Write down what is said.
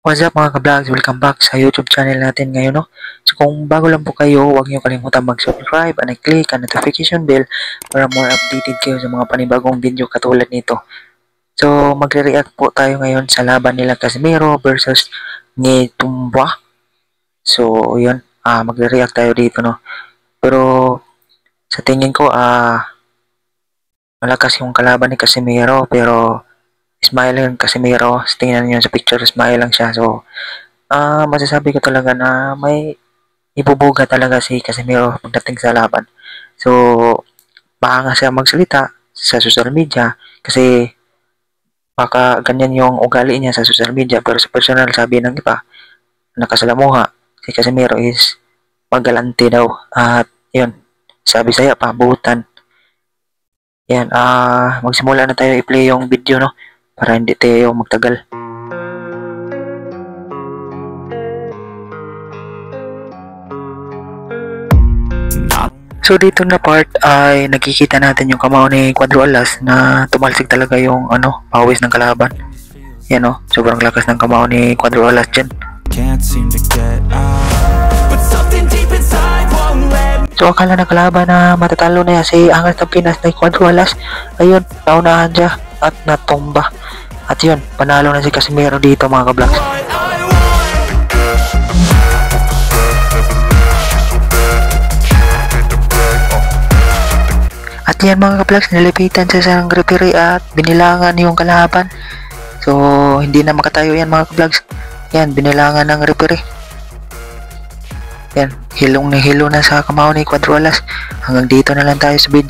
What's up mga ka-vlogs? Welcome back sa YouTube channel natin ngayon, no? So kung bago lang po kayo, huwag niyo kalimutan mag-subscribe and i-click ang notification bell para more updated kayo sa mga panibagong video katulad nito. So magre-react po tayo ngayon sa laban nila Casimiro versus ni Tumba. So yun, magre-react tayo dito, no? Pero sa tingin ko, malakas yung kalaban ni Casimiro, pero smile yung Casimiro. Tingnan niyo sa picture, smile lang siya. So masasabi ko talaga na may ibubuga talaga si Casimiro pagdating sa laban. So, baka siya magsalita sa social media kasi baka ganyan yung ugali niya sa social media, pero sa personal sabi ng iba nakasalamuha si Casimiro is magalante daw, at yun, sabi saya pabutan. Yan, magsimula na tayo i-play yung video, no, para hindi tayo magtagal. So dito na part ay nakikita natin yung kamao ni Cuadro Alas na tumalsik talaga yung pawis ng kalaban. Yan, no, sobrang lakas ng kamao ni Cuadro Alas dyan. So akala na kalaban na matatalo na yan si Angas ng Pinas na Cuadro Alas. Ayun, naunahan siya at natumba. At yun, panalo na si Casimiro dito mga ka-vlogs. At yan mga ka-vlogs, nilipitan siya sa referee at binilangan yung kalaban. So hindi na makatayo yan mga ka-vlogs. Yan, binilangan ng referee. Yan, hilong na hilo na sa kamao ni Cuadro Alas. Hanggang dito na lang tayo sa video.